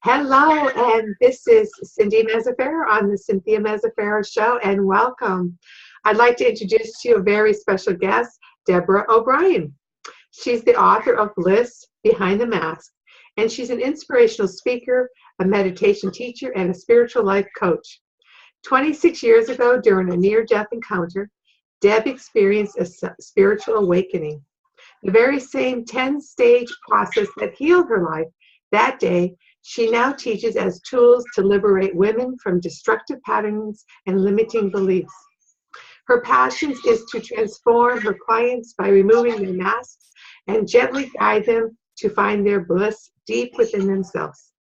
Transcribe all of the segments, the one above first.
Hello, and this is Cindy Mazzaferro on the Cynthia Mazzaferro Show, and welcome. I'd like to introduce to you a very special guest, Deborah O'Brien. She's the author of Bliss, Behind the Mask, and she's an inspirational speaker, a meditation teacher, and a spiritual life coach. 26 years ago, during a near-death encounter, Deb experienced a spiritual awakening. The very same 10-stage process that healed her life that day, she now teaches as tools to liberate women from destructive patterns and limiting beliefs. Her passion is to transform her clients by removing their masks and gently guide them to find their bliss deep within themselves.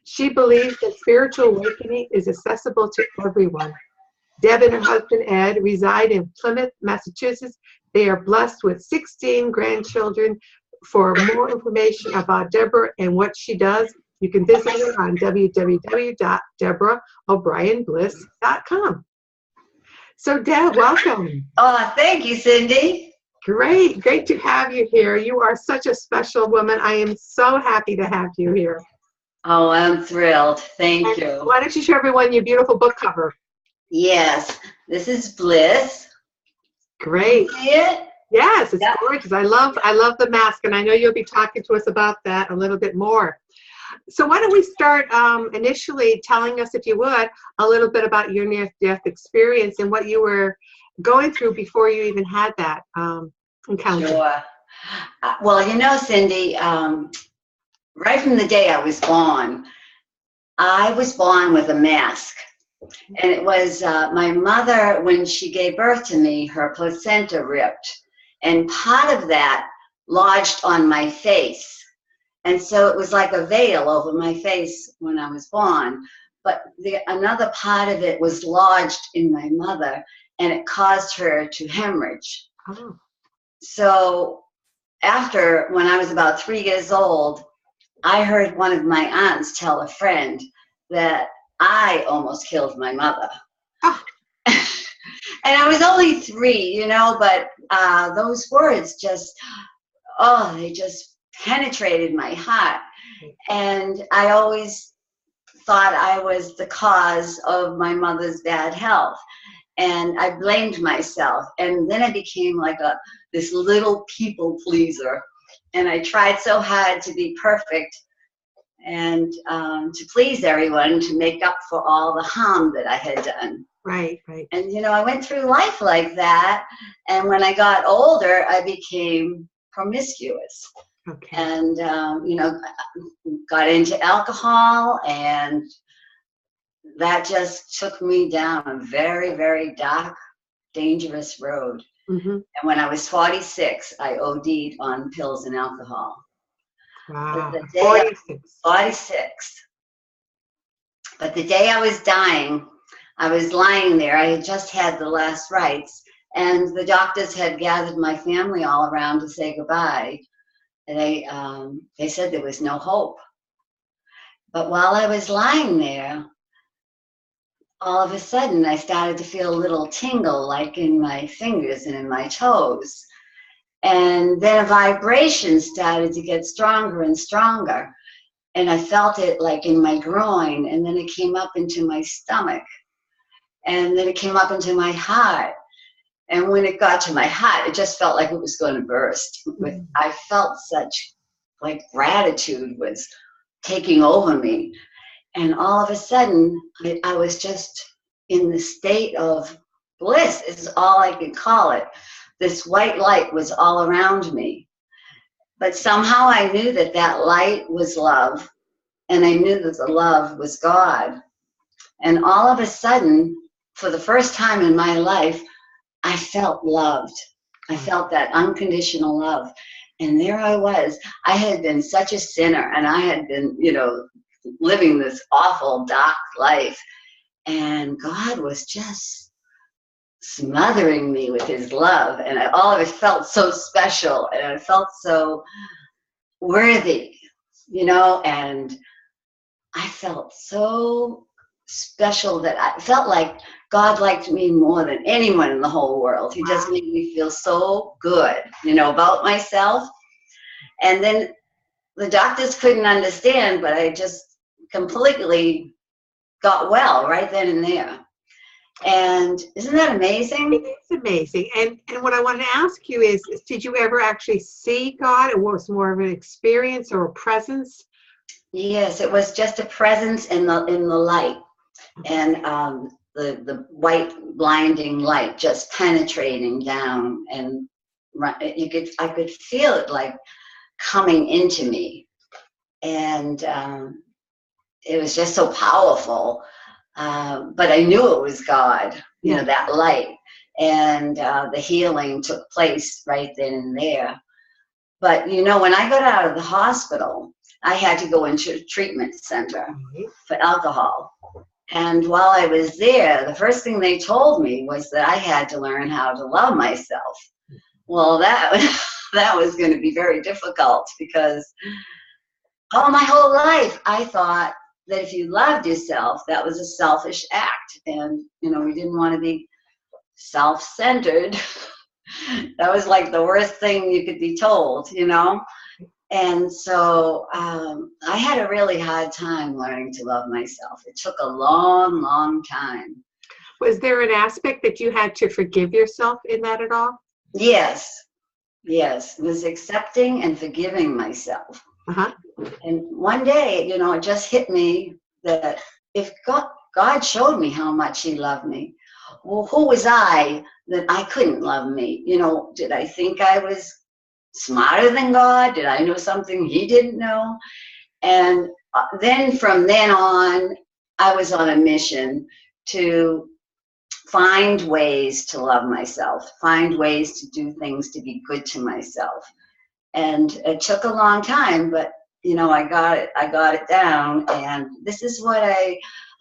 She believes that spiritual awakening is accessible to everyone. Deb and her husband Ed reside in Plymouth, Massachusetts. They are blessed with 16 grandchildren. For more information about Deborah and what she does, you can visit her on www.deborahO'brienbliss.com. So, Deb, welcome. Oh, thank you, Cindy. Great to have you here. You are such a special woman. I am so happy to have you here. Oh, I'm thrilled. Thank you. Why don't you show everyone your beautiful book cover? Yes, this is Bliss. Great. You see it? Yes, it's gorgeous. I love the mask, and I know you'll be talking to us about that a little bit more. So why don't we start initially telling us, if you would, a little bit about your near-death experience and what you were going through before you even had that encounter. Sure. Well, you know, Cindy, right from the day I was born with a mask. And it was my mother, when she gave birth to me, her placenta ripped. And part of that lodged on my face. And so it was like a veil over my face when I was born. But another part of it was lodged in my mother, and it caused her to hemorrhage. Oh. So when I was about 3 years old, I heard one of my aunts tell a friend that I almost killed my mother. Oh. And I was only 3, you know, but those words they just penetrated my heart. And I always thought I was the cause of my mother's bad health. And I blamed myself. And then I became like this little people pleaser. And I tried so hard to be perfect and to please everyone, to make up for all the harm that I had done. Right. And, you know, I went through life like that. And when I got older, I became promiscuous. Okay. And, you know, got into alcohol, and that just took me down a very, very dark, dangerous road. Mm-hmm. And when I was 46, I OD'd on pills and alcohol. Wow. 46. But the day I was dying, I was lying there. I had just had the last rites, and the doctors had gathered my family all around to say goodbye. And they said there was no hope. But while I was lying there, all of a sudden I started to feel a little tingle, like in my fingers and in my toes. And then a vibration started to get stronger and stronger. And I felt it like in my groin, and then it came up into my stomach. And then it came up into my heart. And when it got to my heart, it just felt like it was going to burst. I felt such like gratitude was taking over me. And all of a sudden, I was just in the state of bliss, is all I could call it. This white light was all around me. But somehow I knew that that light was love. And I knew that the love was God. And all of a sudden, for the first time in my life, I felt loved. I felt that unconditional love. And there I was. I had been such a sinner, and I had been, you know, living this awful, dark life. And God was just smothering me with his love. And all of it felt so special, and I felt so worthy, you know, and I felt so special that I felt like God liked me more than anyone in the whole world. He just made me feel so good, you know, about myself. And then the doctors couldn't understand, but I just completely got well right then and there. And isn't that amazing? It is amazing. And what I wanted to ask you is, did you ever actually see God? Or was it more of an experience or a presence? Yes, it was just a presence in the light, and the white blinding light just penetrating down, and I could feel it like coming into me, and it was just so powerful. But I knew it was God, you know, that light, and the healing took place right then and there. But you know, when I got out of the hospital, I had to go into a treatment center for alcohol. And while I was there, the first thing they told me was that I had to learn how to love myself. Well, that was going to be very difficult, because my whole life I thought that if you loved yourself, that was a selfish act. And, you know, we didn't want to be self-centered. That was like the worst thing you could be told, you know. And so I had a really hard time learning to love myself. It took a long, long time. Was there an aspect that you had to forgive yourself in that at all? Yes. It was accepting and forgiving myself. And one day, you know, it just hit me that if God showed me how much he loved me, well, who was I that I couldn't love me? You know, did I think I was smarter than God? Did I know something he didn't know? And then from then on, I was on a mission to find ways to love myself, find ways to do things to be good to myself. And it took a long time, but you know, I got it down, and this is what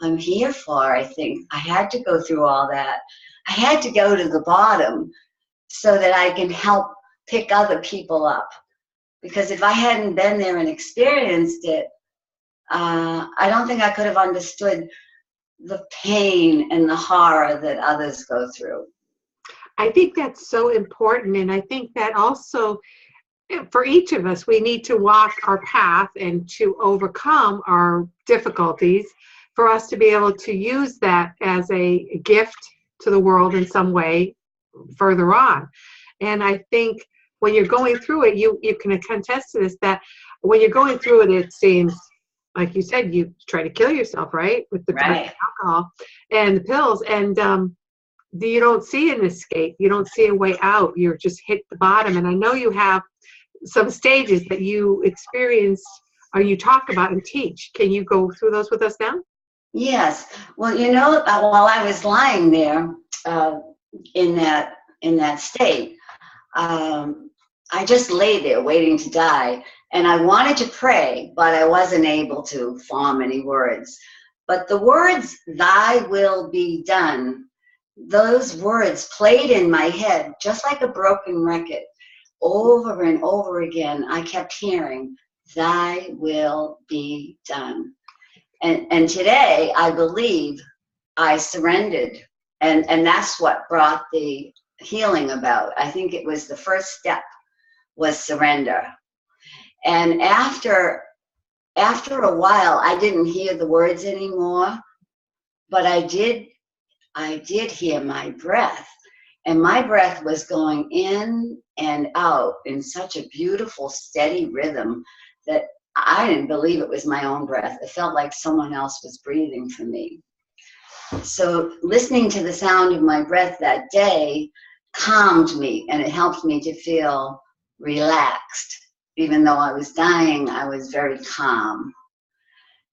I'm here for. I think I had to go through all that. I had to go to the bottom so that I can help pick other people up. Because if I hadn't been there and experienced it, I don't think I could have understood the pain and the horror that others go through. I think that's so important, and I think that also for each of us, we need to walk our path and to overcome our difficulties for us to be able to use that as a gift to the world in some way further on. And I think when you're going through it, you can attest to this, that when you're going through it, it seems, like you said, you try to kill yourself, right? With the alcohol and the pills. And you don't see an escape. You don't see a way out. You're just hit the bottom. And I know you have some stages that you experienced or you talk about and teach. Can you go through those with us now? Yes. Well, you know, while I was lying there in that state, I just lay there waiting to die. And I wanted to pray, but I wasn't able to form any words. But the words, "Thy will be done," those words played in my head just like a broken record. Over and over again, I kept hearing, "Thy will be done." And today, I believe I surrendered. And that's what brought the healing about. I think it was the first step was surrender. And after a while, I didn't hear the words anymore, but I did hear my breath. And my breath was going in and out in such a beautiful, steady rhythm that I didn't believe it was my own breath. It felt like someone else was breathing for me. So listening to the sound of my breath that day calmed me, and it helped me to feel relaxed. Even though I was dying, I was very calm.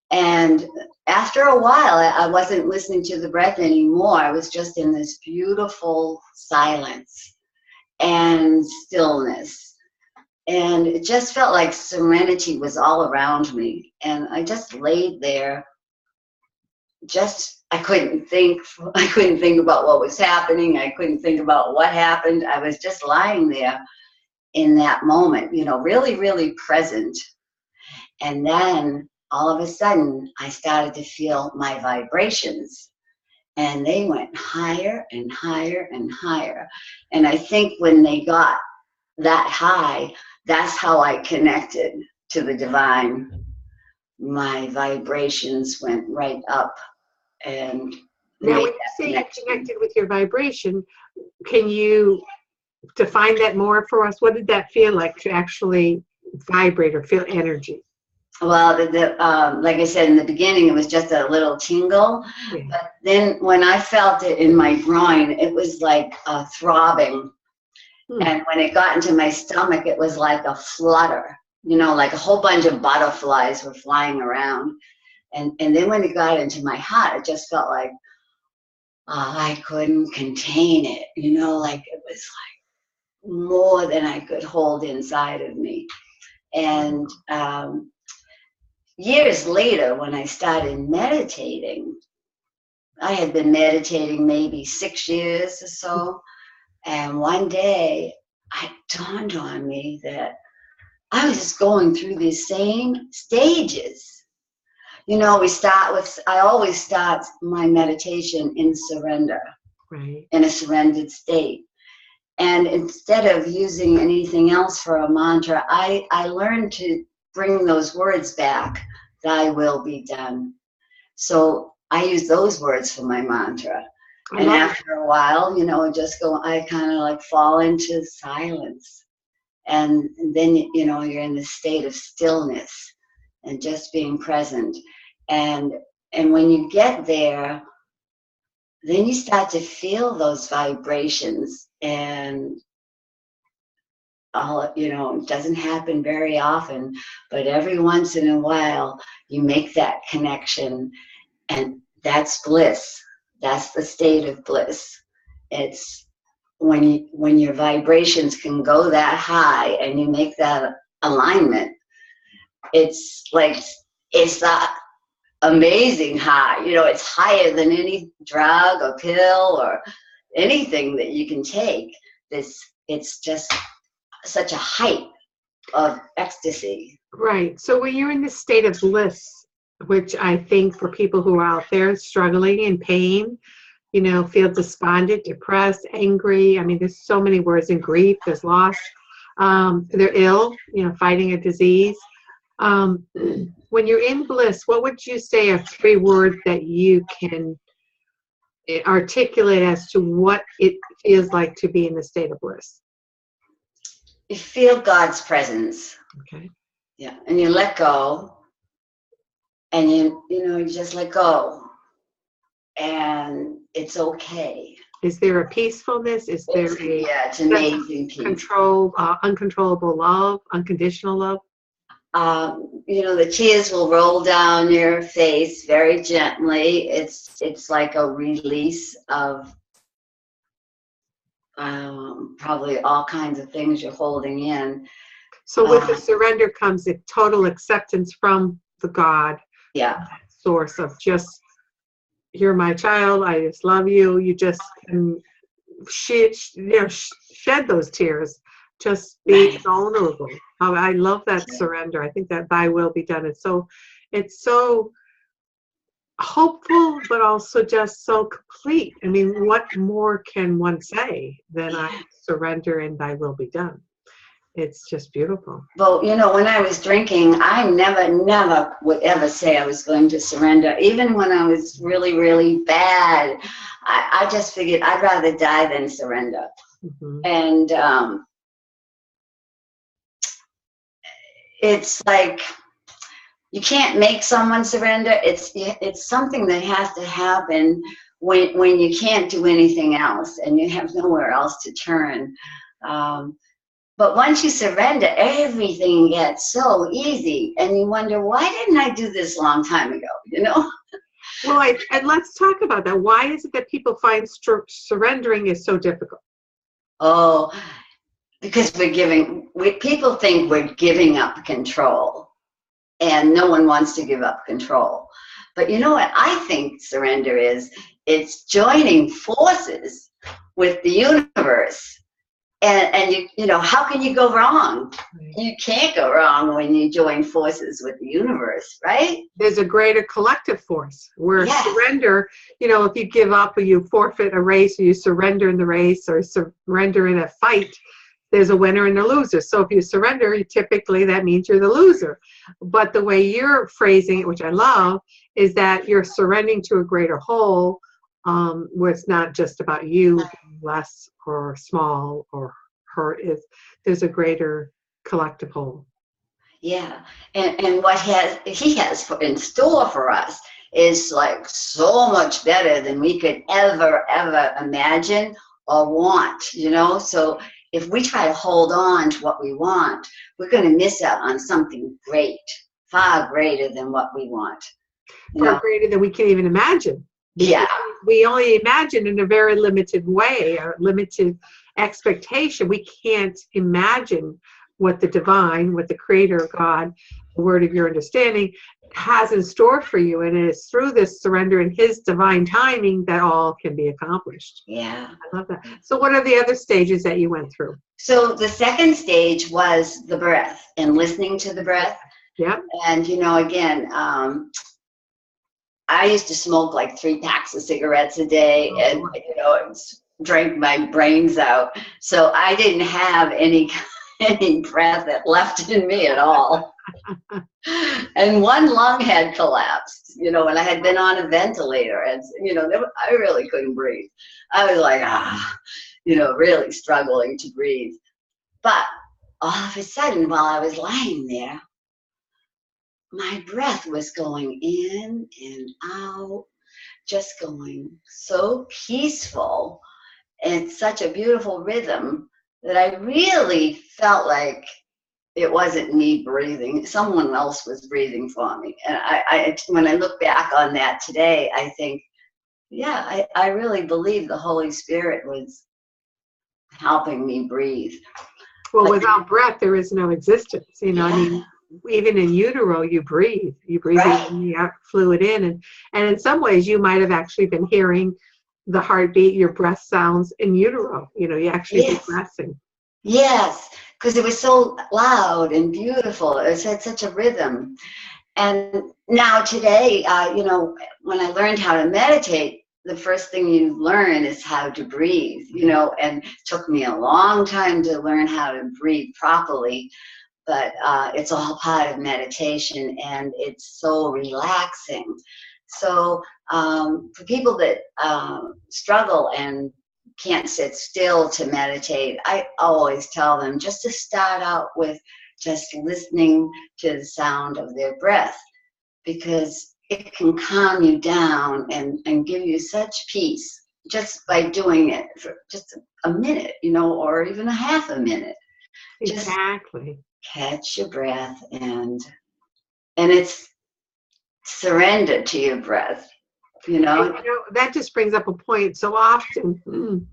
And after a while, I wasn't listening to the breath anymore. I was just in this beautiful silence and stillness. And it just felt like serenity was all around me. And I just laid there. I couldn't think about what was happening. I couldn't think about what happened. I was just lying there in that moment, you know, really, really present. And then all of a sudden, I started to feel my vibrations, and they went higher and higher and higher. And I think when they got that high, that's how I connected to the divine. my vibrations went right up, and Now, made when you that say you connection. connected with your vibration, can you define that more for us? What did that feel like to actually vibrate or feel energy? Well, like I said in the beginning, it was just a little tingle. Yeah. But then when I felt it in my groin, it was like a throbbing. And when it got into my stomach, it was like a flutter, like a whole bunch of butterflies were flying around. And then when it got into my heart, it just felt like I couldn't contain it, like it was like more than I could hold inside of me. And years later, when I started meditating, I had been meditating maybe 6 years or so. And one day, it dawned on me that I was just going through these same stages. I always start my meditation in surrender, Right. in a surrendered state. And instead of using anything else for a mantra, I learned to bring those words back, thy will be done. So I use those words for my mantra. And after a while, I kind of like fall into silence. And then, you're in the state of stillness and just being present. And when you get there, then you start to feel those vibrations, and it doesn't happen very often, but every once in a while you make that connection, and that's bliss. That's the state of bliss. It's when your vibrations can go that high and you make that alignment. It's like, it's that amazing high. It's higher than any drug or pill or anything that you can take. It's just such a height of ecstasy. Right. So when you're in this state of bliss, which I think for people who are out there struggling in pain, feel despondent, depressed, angry. I mean, there's so many words in grief, there's loss. They're ill, fighting a disease. When you're in bliss, what would you say are 3 words that you can articulate as to what it feels like to be in the state of bliss? You feel God's presence. Okay. Yeah. And you let go, and you just let go, and it's okay. Is there a peacefulness? Is there it's amazing peace. Control, uncontrollable love, unconditional love? The tears will roll down your face very gently. It's like a release of probably all kinds of things you're holding in. So with the surrender comes a total acceptance from the God, source of just, you're my child, I just love you. You just can shed those tears, just be vulnerable. I love that surrender. I think that thy will be done. It's so hopeful, but also just so complete. I mean, what more can one say than I surrender and thy will be done? It's just beautiful. Well, when I was drinking, I never would ever say I was going to surrender. Even when I was really, really bad, I just figured I'd rather die than surrender. Mm-hmm. And it's like, you can't make someone surrender. It's something that has to happen when you can't do anything else and you have nowhere else to turn. But once you surrender, everything gets so easy, and you wonder, why didn't I do this a long time ago? Well, and let's talk about that. Why is it that people find surrendering is so difficult? Oh, because people think we're giving up control, and no one wants to give up control. But you know what I think surrender is? It's joining forces with the universe. And how can you go wrong? You can't go wrong when you join forces with the universe, right? There's a greater collective force where surrender, if you give up or you forfeit a race or you surrender in the race or surrender in a fight, there's a winner and a loser. So if you surrender, typically that means you're the loser. But the way you're phrasing it, which I love, is that you're surrendering to a greater whole, where it's not just about you being less or small or hurt. There's a greater collective whole. Yeah, and what he has in store for us is like so much better than we could ever imagine or want, So if we try to hold on to what we want, we're going to miss out on something great, far greater than what we want. Far greater than we can even imagine. Yeah. We only imagine in a very limited way, or limited expectation. We can't imagine what the divine, what the creator, God, the word of your understanding, has in store for you. And it is through this surrender and his divine timing that all can be accomplished. Yeah. I love that. So what are the other stages that you went through? So the second stage was the breath and listening to the breath. Yeah. And, again, I used to smoke like 3 packs of cigarettes a day and, drank my brains out. So I didn't have any breath that left in me at all. And one lung had collapsed, and I had been on a ventilator, and, I really couldn't breathe. I was like, really struggling to breathe. But all of a sudden, while I was lying there, my breath was going in and out, just going so peaceful, and such a beautiful rhythm that I really felt like it wasn't me breathing. Someone else was breathing for me. And I when I look back on that today, I think, yeah, I really believe the Holy Spirit was helping me breathe. Well, but without breath, there is no existence. Yeah. I mean, even in utero, you breathe. You breathe the fluid in. And in some ways, you might have actually been hearing the heartbeat, your breath sounds in utero. You actually be breathing. Yes, because it was so loud and beautiful. It had such a rhythm. And now today, when I learned how to meditate, the first thing you learn is how to breathe, and it took me a long time to learn how to breathe properly. But it's all part of meditation, and it's so relaxing. So for people that struggle and can't sit still to meditate, I always tell them just to start out with just listening to the sound of their breath, because it can calm you down and give you such peace just by doing it for just a minute, or even a half a minute. Exactly. Just catch your breath, and it's surrender to your breath. That just brings up a point. So often,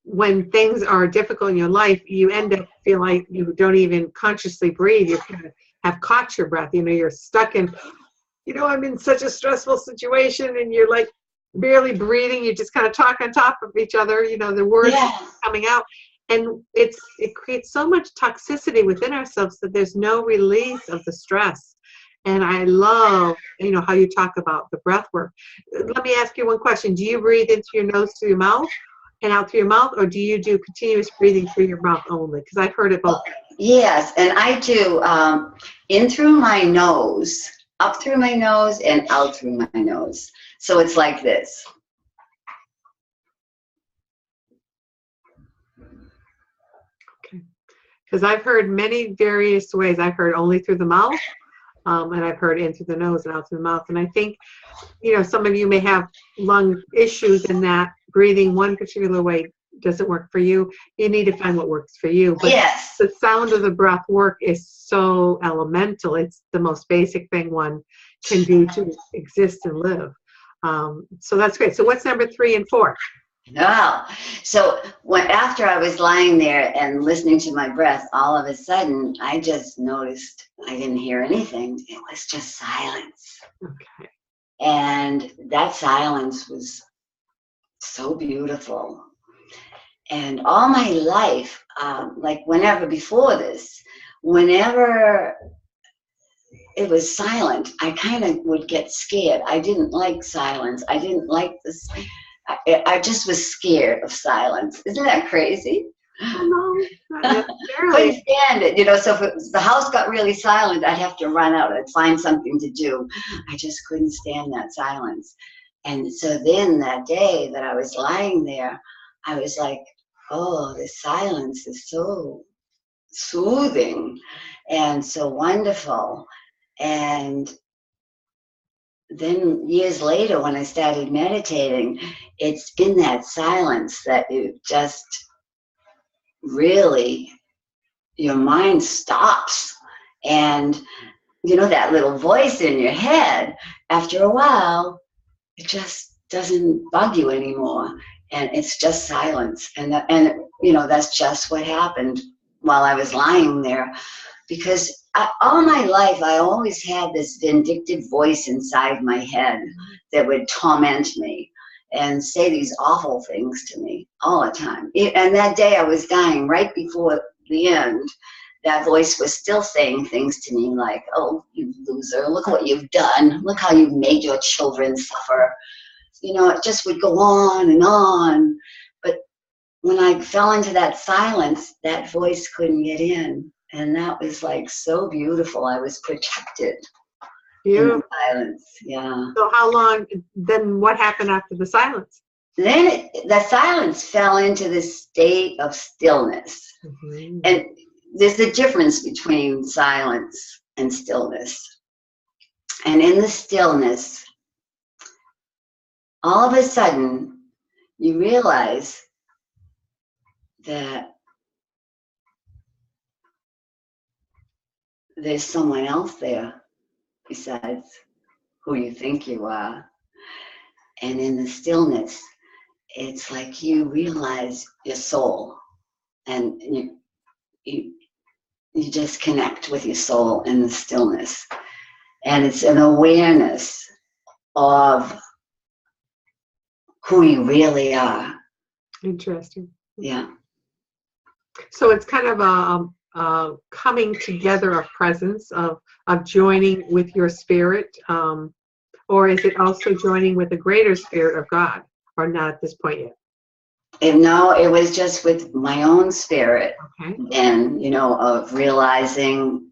when things are difficult in your life, you end up feeling like you don't even consciously breathe. You kind of have caught your breath. You're stuck in, I'm in such a stressful situation, and you're like barely breathing. You just kind of talk on top of each other. The words coming out. And it creates so much toxicity within ourselves that there's no release of the stress. And I love, how you talk about the breath work. Let me ask you one question. Do you breathe into your nose through your mouth and out through your mouth, or do you do continuous breathing through your mouth only? Because I've heard it both. Yes, and I do in through my nose, up through my nose, and out through my nose. So it's like this. Because I've heard many various ways. I've heard only through the mouth, and I've heard in through the nose and out through the mouth. And I think, some of you may have lung issues, in that breathing one particular way doesn't work for you. You need to find what works for you. But the sound of the breath work is so elemental. It's the most basic thing one can do to exist and live. So that's great. So what's number 3 and 4? No. So after I was lying there and listening to my breath, all of a sudden I just noticed I didn't hear anything. It was just silence. Okay. And that silence was so beautiful. And all my life, like whenever before this, whenever it was silent, I kind of would get scared. I didn't like silence. I didn't like this. I just was scared of silence. Isn't that crazy? Oh, no, not Couldn't necessarily. stand it, so if the house got really silent, I'd have to run out. I'd find something to do. I just couldn't stand that silence. And so then that day that I was lying there, I was like, oh, the silence is so soothing and so wonderful. And then years later, when I started meditating, it's been that silence that it just really, your mind stops. And, that little voice in your head, after a while, it just doesn't bug you anymore. And it's just silence. That's just what happened while I was lying there. Because all my life, I always had this vindictive voice inside my head that would torment me and say these awful things to me all the time. And that day I was dying, right before the end, that voice was still saying things to me like, oh, you loser, look what you've done. Look how you've made your children suffer. It just would go on and on. But when I fell into that silence, that voice couldn't get in. And that was like so beautiful. I was protected in the Beautiful. silence. Yeah. So how long, then what happened after the silence? Then the silence fell into this state of stillness. Mm-hmm. And there's a difference between silence and stillness. And in the stillness, all of a sudden, you realize that there's someone else there besides who you think you are. And in the stillness, it's like you realize your soul, and you just connect with your soul in the stillness. And it's an awareness of who you really are. Interesting. Yeah. So it's kind of a coming together of presence, of joining with your spirit, or is it also joining with the greater spirit of God, or not at this point yet? And no, it was just with my own spirit. Okay. And, of realizing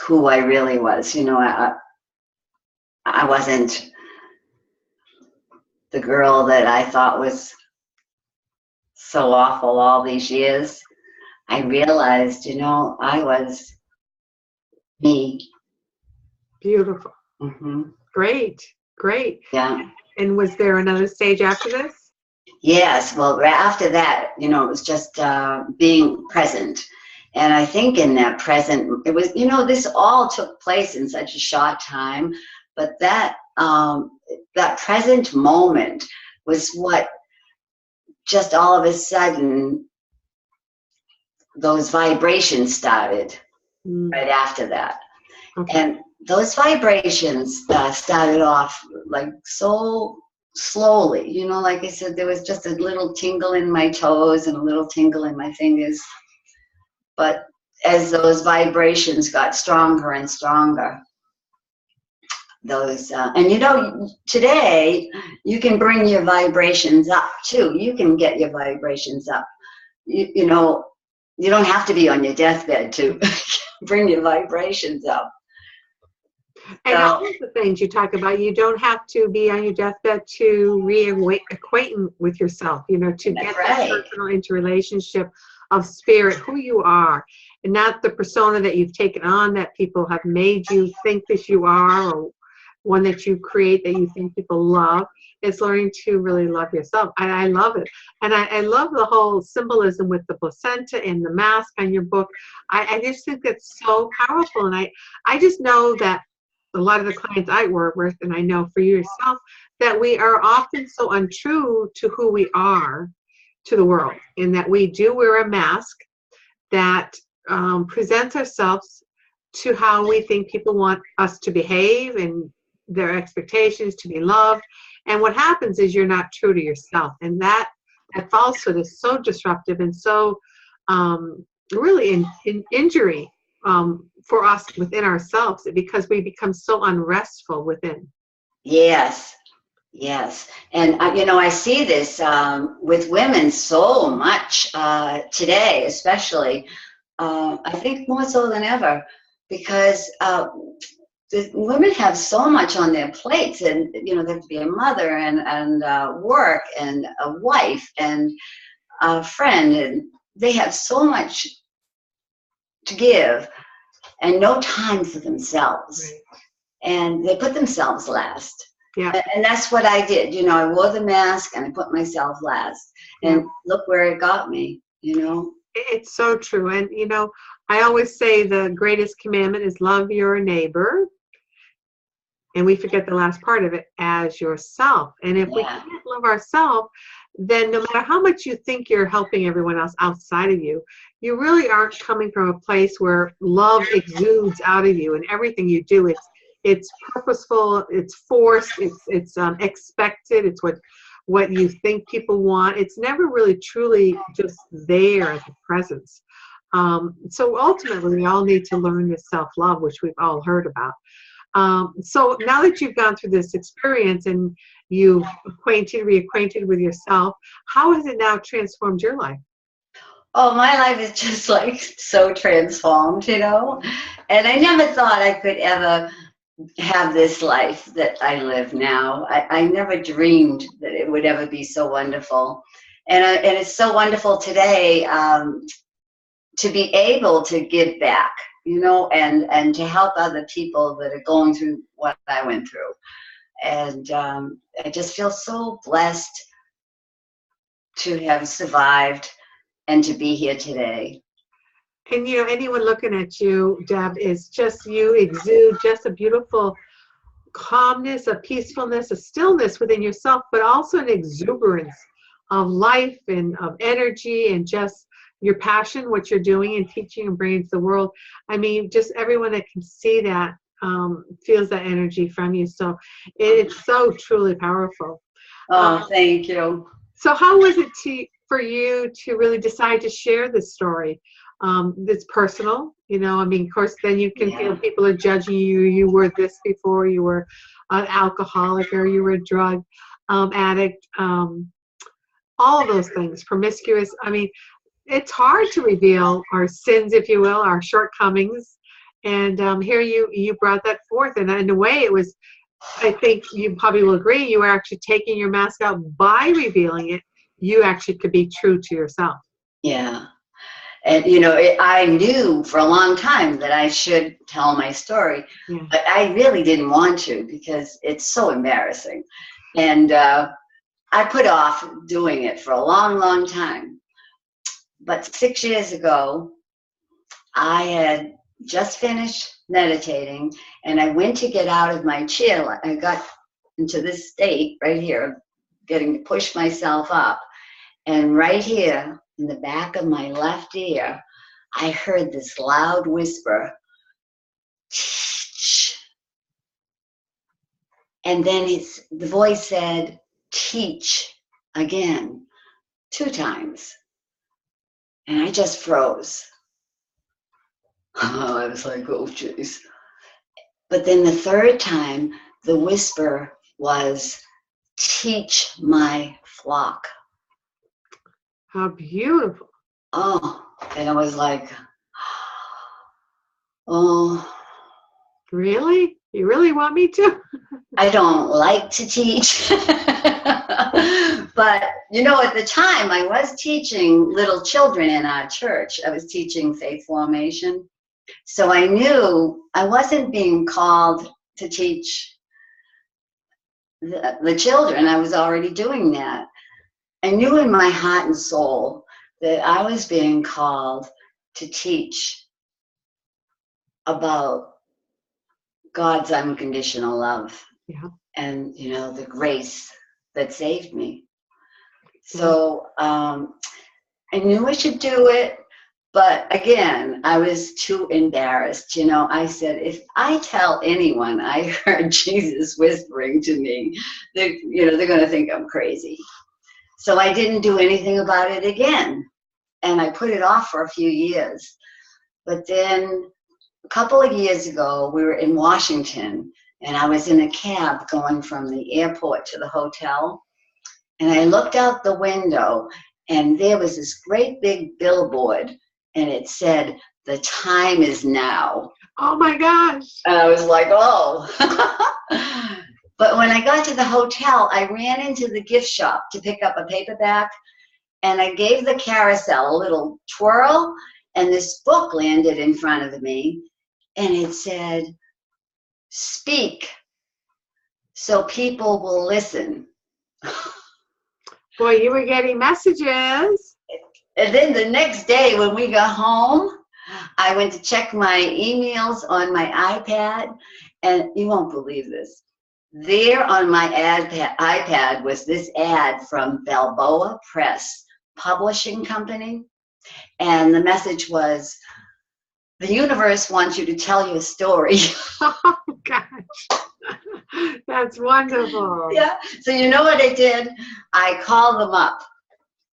who I really was. I wasn't the girl that I thought was so awful all these years. I realized, I was me. Beautiful. Mm-hmm. Great. Yeah. And was there another stage after this? Yes. Well, after that, it was just being present. And I think in that present, it was, this all took place in such a short time, but that present moment was what just all of a sudden those vibrations started right after that. Okay. And those vibrations started off like so slowly, like I said, there was just a little tingle in my toes and a little tingle in my fingers. But as those vibrations got stronger and stronger, and today you can bring your vibrations up too. You can get your vibrations up. You don't have to be on your deathbed to bring your vibrations up. And all of the things you talk about, you don't have to be on your deathbed to reacquaint with yourself, to get that personal interrelationship of spirit, who you are, and not the persona that you've taken on that people have made you think that you are, or one that you create that you think people love. It's learning to really love yourself. I love it. And I love the whole symbolism with the placenta and the mask on your book. I just think that's so powerful. And I just know that a lot of the clients I work with, and I know for you yourself, that we are often so untrue to who we are to the world, in that we do wear a mask that presents ourselves to how we think people want us to behave and their expectations to be loved. And what happens is you're not true to yourself. And that falsehood is so disruptive and so really in injury for us within ourselves, because we become so unrestful within. Yes. Yes. And, I see this with women so much today, especially. I think more so than ever, because the women have so much on their plates, and they have to be a mother and work and a wife and a friend, and they have so much to give and no time for themselves. Right. And they put themselves last. Yeah. And that's what I did. I wore the mask and I put myself last. And look where it got me, It's so true. And, I always say the greatest commandment is love your neighbor. And we forget the last part of it, as yourself. And if we can't love ourselves, then no matter how much you think you're helping everyone else outside of you, you really aren't coming from a place where love exudes out of you, and everything you do, it's purposeful, it's forced, it's expected, it's what you think people want. It's never really truly just there as a presence. So ultimately, we all need to learn this self-love, which we've all heard about. So now that you've gone through this experience and you've reacquainted with yourself, how has it now transformed your life? Oh, my life is just like so transformed, And I never thought I could ever have this life that I live now. I never dreamed that it would ever be so wonderful. And it's so wonderful today to be able to give back, and to help other people that are going through what I went through. And I just feel so blessed to have survived and to be here today. And anyone looking at you, Deb, is just, you exude just a beautiful calmness, a peacefulness, a stillness within yourself, but also an exuberance of life and of energy, and just your passion, what you're doing and teaching and bringing to the world. I mean, just everyone that can see that feels that energy from you. So it's so truly powerful. Oh, thank you. So how was it for you to really decide to share this story? It's personal, I mean, of course, then you can feel people are judging you. You were this before, you were an alcoholic, or you were a drug addict, all of those things, promiscuous. I mean, it's hard to reveal our sins, if you will, our shortcomings. And here you brought that forth. And in a way, it was, I think you probably will agree, you were actually taking your mask out by revealing it. You actually could be true to yourself. Yeah. And, I knew for a long time that I should tell my story, but I really didn't want to because it's so embarrassing. And I put off doing it for a long, long time. But 6 years ago, I had just finished meditating, and I went to get out of my chair. I got into this state right here, getting to push myself up. And right here in the back of my left ear, I heard this loud whisper, teach. And then the voice said, teach again, 2 times. And I just froze. I was like, oh, jeez. But then the 3rd time, the whisper was, teach my flock. How beautiful. Oh, and I was like, oh. Really? You really want me to? I don't like to teach. But, at the time I was teaching little children in our church. I was teaching faith formation. So I knew I wasn't being called to teach the children. I was already doing that. I knew in my heart and soul that I was being called to teach about God's unconditional love. Yeah. And, the grace that saved me. So I knew I should do it. But again, I was too embarrassed. I said, if I tell anyone I heard Jesus whispering to me, they're going to think I'm crazy. So I didn't do anything about it again. And I put it off for a few years. But then a couple of years ago, we were in Washington, And I was in a cab going from the airport to the hotel. And I looked out the window, and there was this great big billboard, and it said, "The time is now." Oh my gosh. And I was like, oh. But when I got to the hotel, I ran into the gift shop to pick up a paperback, and I gave the carousel a little twirl, and this book landed in front of me, and it said, "Speak so people will listen." Boy, you were getting messages. And then the next day when we got home, I went to check my emails on my iPad, and you won't believe this. There on my iPad was this ad from Balboa Press Publishing Company, and the message was, "The universe wants you to tell you a story." Oh gosh. That's wonderful. Yeah. So you know what I did? I called them up.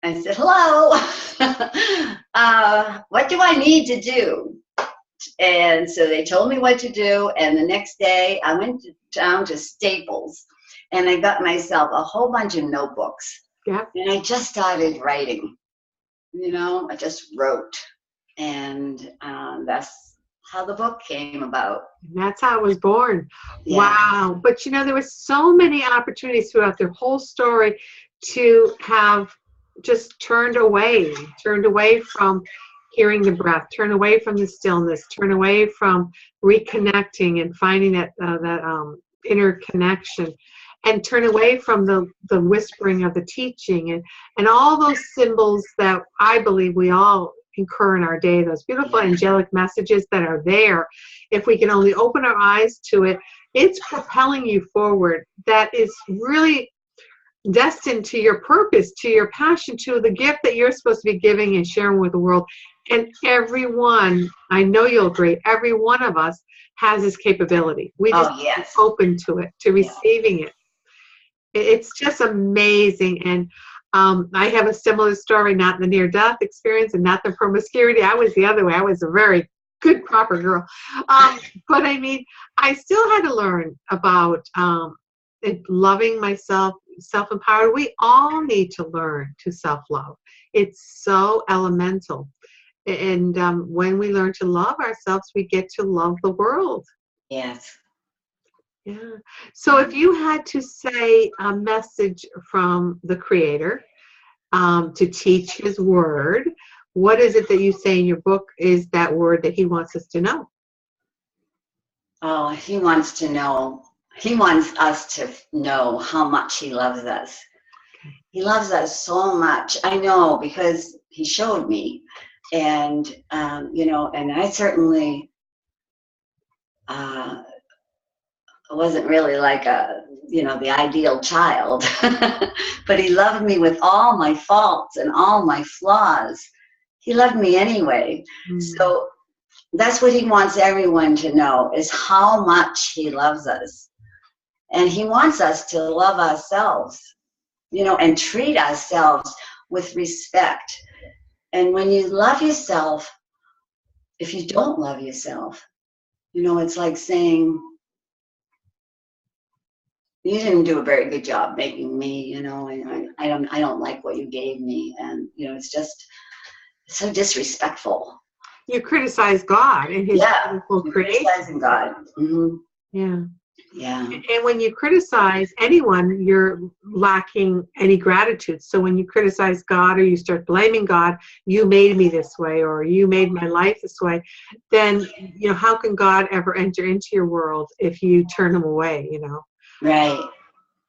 I said, "Hello, what do I need to do?" And so they told me what to do. And the next day I went down to Staples, and I got myself a whole bunch of notebooks. Yeah. And I just started writing. I just wrote. And that's how the book came about. That's how it was born. Yeah. Wow. But there were so many opportunities throughout their whole story to have just turned away from hearing the breath, turn away from the stillness, turn away from reconnecting and finding that inner connection, and turn away from the whispering of the teaching and all those symbols that I believe we all incur in our day, those beautiful angelic messages that are there. If we can only open our eyes to it, it's propelling you forward. That is really destined to your purpose, to your passion, to the gift that you're supposed to be giving and sharing with the world. And everyone, I know you'll agree, every one of us has this capability. We just open to it, to receiving it. It's just amazing. And I have a similar story, not the near-death experience and not the promiscuity. I was the other way. I was a very good, proper girl. But I mean, I still had to learn about loving myself, self-empowered. We all need to learn to self-love. It's so elemental. And when we learn to love ourselves, we get to love the world. Yes. Yeah. So if you had to say a message from the Creator to teach His word, what is it that you say in your book is that word that He wants us to know? Oh, He wants to know. He wants us to know how much He loves us. He loves us so much. I know, because He showed me. And, and I certainly wasn't really like the ideal child. But He loved me with all my faults and all my flaws. He loved me anyway. So that's what He wants everyone to know, is how much He loves us. And He wants us to love ourselves, and treat ourselves with respect. And when you love yourself, if you don't love yourself, it's like saying, "You didn't do a very good job making me, and I don't like what you gave me." And, it's just so disrespectful. You criticize God and His beautiful creation. Criticizing God. Mm-hmm. Yeah. Yeah. And when you criticize anyone, you're lacking any gratitude. So when you criticize God, or you start blaming God, "You made me this way," or "You made my life this way," then, how can God ever enter into your world if you turn Him away, Right.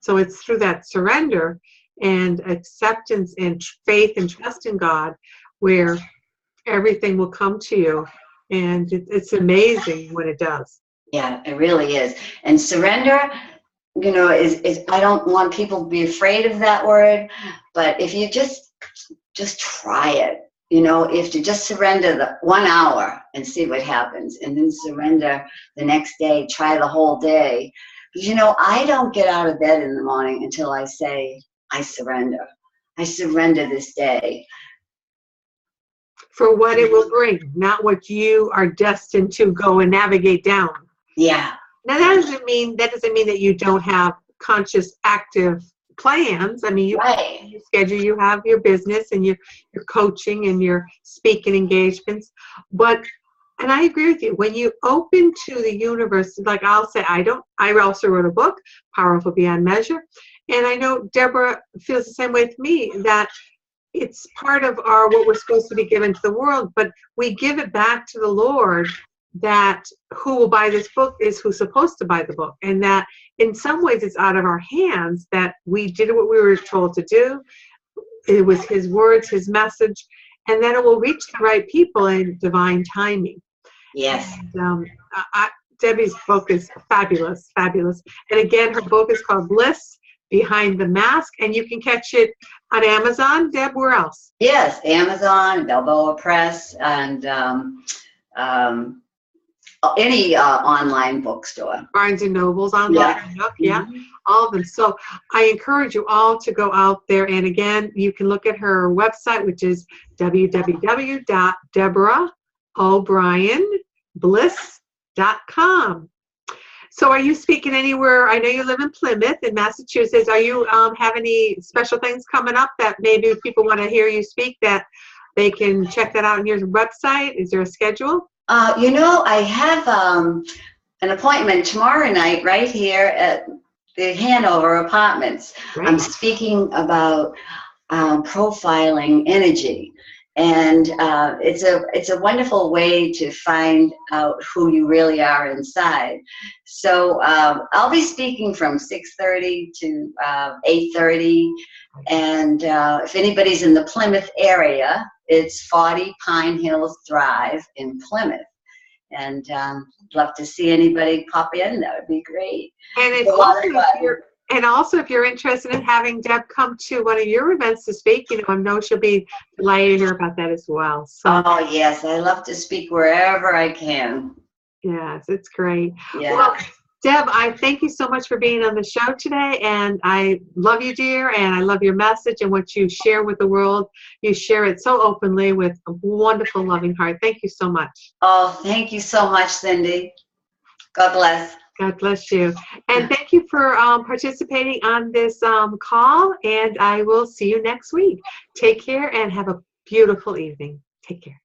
So it's through that surrender and acceptance and faith and trust in God where everything will come to you. And it's amazing when it does. Yeah, it really is. And surrender, is I don't want people to be afraid of that word, but if you just try it, if you just surrender the 1 hour and see what happens, and then surrender the next day, try the whole day. Because, I don't get out of bed in the morning until I say, "I surrender. I surrender this day." For what it will bring, not what you are destined to go and navigate down. Yeah. Now that doesn't mean that you don't have conscious, active plans. I mean, Right. you schedule, you have your business and your coaching and your speaking engagements. But, and I agree with you, when you open to the universe, like I'll say, I also wrote a book, Powerful Beyond Measure. And I know Deborah feels the same way with me, that it's part of what we're supposed to be given to the world, but we give it back to the Lord, that who will buy this book is who's supposed to buy the book. And that in some ways it's out of our hands, that we did what we were told to do. It was his words, his message, and then it will reach the right people in divine timing. Yes. And, Debbie's book is fabulous, fabulous. And again, her book is called Bliss, Behind the Mask, and you can catch it on Amazon. Deb, where else? Yes, Amazon, Balboa Press, and any online bookstore. Barnes and Noble's online. Yeah. All of them. So I encourage you all to go out there. And again, you can look at her website, which is www.DeborahO'BrienBliss.com. So are you speaking anywhere? I know you live in Plymouth in Massachusetts. Are you have any special things coming up that maybe people want to hear you speak, that they can check that out on your website? Is there a schedule? I have an appointment tomorrow night right here at the Hanover Apartments. Right. I'm speaking about profiling energy. And it's a wonderful way to find out who you really are inside. So I'll be speaking from 6:30 to 8:30. And if anybody's in the Plymouth area, it's 40 Pine Hills Drive in Plymouth. And love to see anybody pop in. That would be great. And it's also, if you're interested in having Deb come to one of your events to speak, I know she'll be delighted to hear about that as well. So, oh, yes. I love to speak wherever I can. Yes, it's great. Yeah. Well, Deb, I thank you so much for being on the show today. And I love you, dear. And I love your message and what you share with the world. You share it so openly with a wonderful, loving heart. Thank you so much. Oh, thank you so much, Cindy. God bless. God bless you. And thank you for participating on this call. And I will see you next week. Take care and have a beautiful evening. Take care.